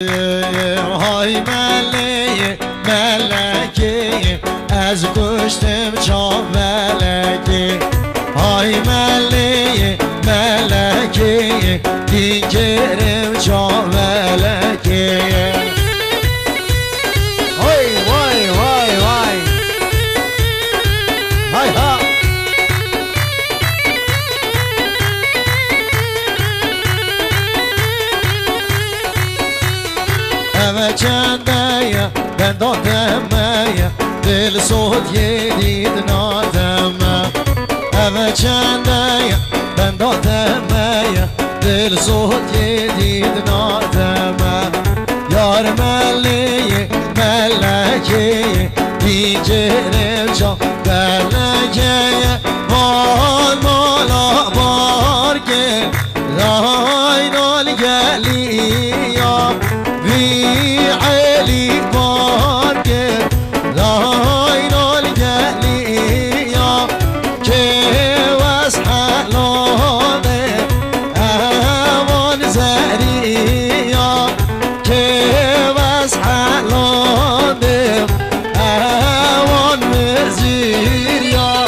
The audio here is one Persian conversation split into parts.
های ملکی از گشتم چاولکی های ملکی دیگرم چاولکی وای وای وای وای های ها همه چنده یا بندادم یا دل صوت یدید نادم همه چنده یا بندادم یا دل صوت یدید نادم یار ملکی دیگرم جا بلگه مال مالا بارگه رای نال گلی یا وی علی بارگه رای نال گلی یا که وز حلانه اوان زری یا که وز حلانه اوان مزیر یا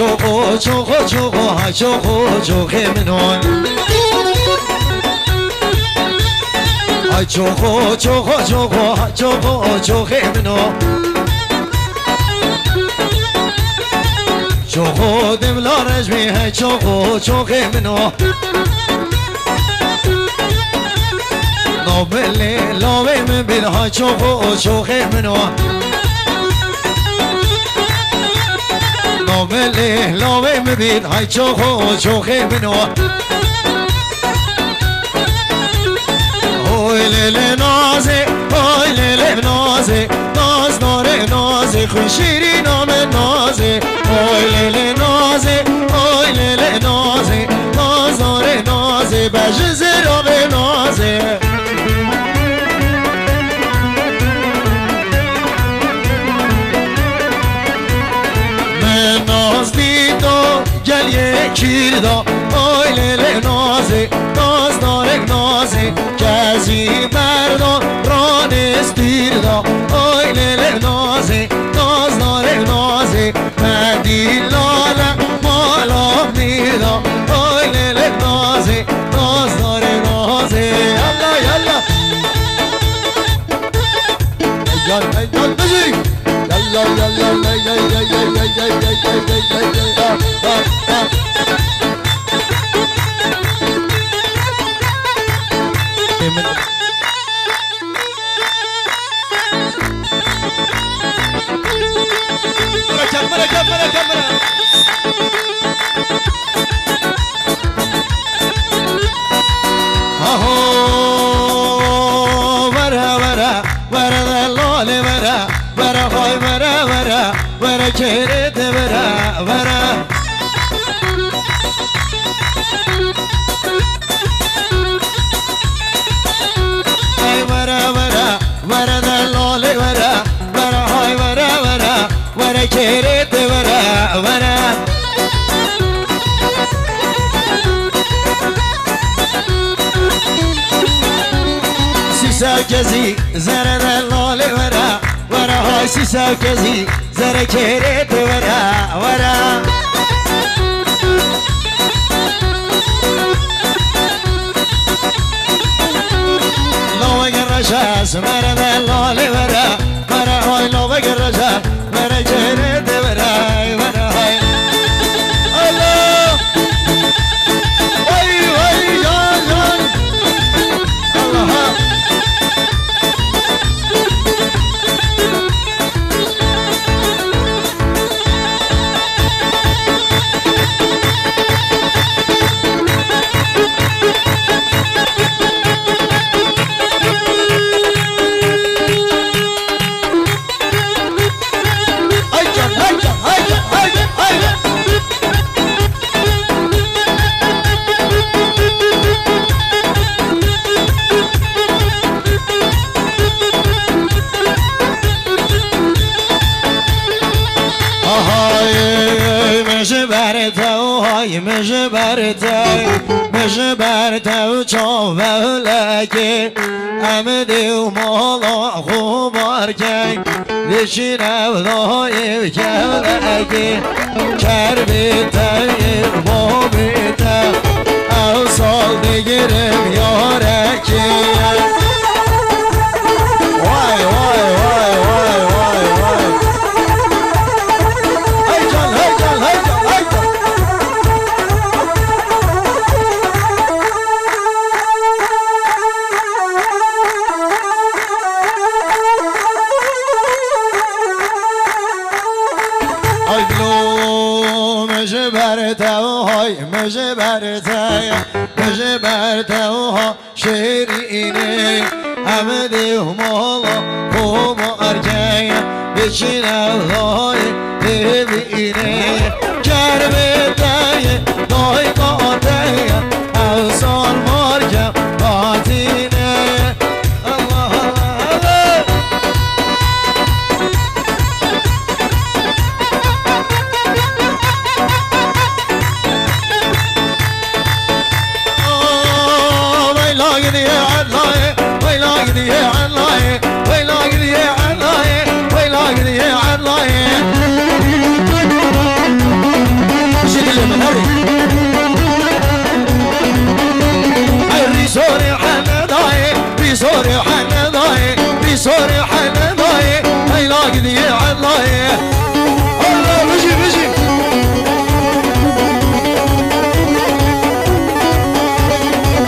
چوخو چوخو چوخو های چوخو چوخه منون های چوخو چوخو چوخو های چوخو چوخه منون چوخو دملا رجمی های چوخو چوخه منون نوبلی لاوی من بید های چوخو چوخه منون نوبلی لاوی مبید های چوخو چوخه منو اوی لیل نازه اوی لیل نازه ناز داره نازه خوشیری نام نازه اوی لیل نازه اوی لیل نازه ناز داره نازه بجز را به نازه ناز دیدو گلیه کیردا اوی لیل نازه ناز دارک نازه کزی مردان رانست دیردا اوی لیل نازه ناز دارک نازه مدی لاله مالا میردا اوی لیل نازه ناز دارک نازه یلا یلا یلا یلا بجی یلا یلا Kere de vera vera ay vera vera vera da lole vera vera hay vera vera vera kere de vera vera كزي زرد اللالي ورا ورا هاي سيسا كزي زر كيريت ورا ورا لو قرشاس مرد اللالي ورا ورا هاي لو قرشاس مرد كيريت ورا ورا هاي الله وي وي جان جان الله مجبرته و چاولگی امدی و مالا خوبارگی بشین اولای کولگی کربیته بابیته او سال بگیرم یارکی وای وای وای وای وای وای ای جان ای جان ای جان ای جان مجبرته ها شیرینه امدی و مالا خوبارگی بچین اللای ببینه کربیته دای قاطعه اوزان مارگم باطینه الله الله الله بيصوري حنضاي بيصوري حنضاي هاي لاقني عالله الله بيجي بيجي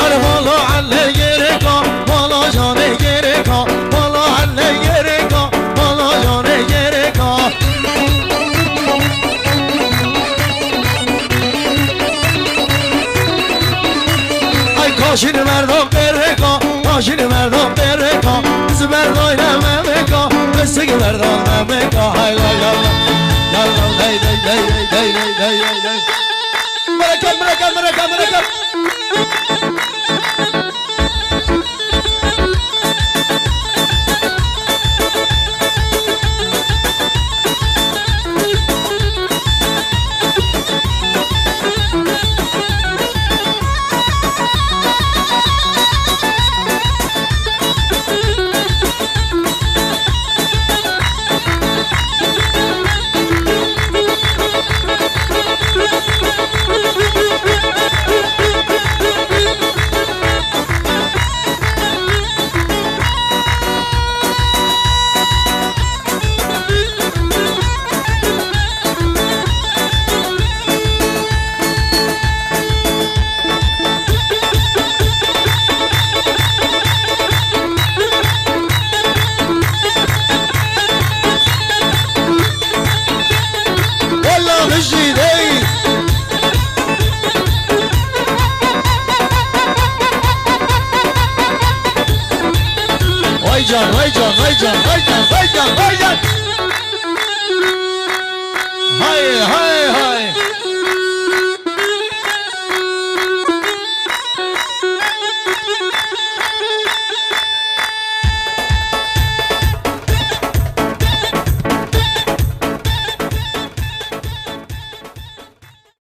انا والله على يريكا والله جاني يريكا والله على يريكا والله جاني يريكا اي كاشين مردم بريكا ماشین مردم برکا زبردای نمکا بسگ مردم نمکا های لا یالا یالا دی دی دی دی دی دی دی مرکب مرکب مرکب مرکب Vay can, vay can, vay can, vay can, vay can.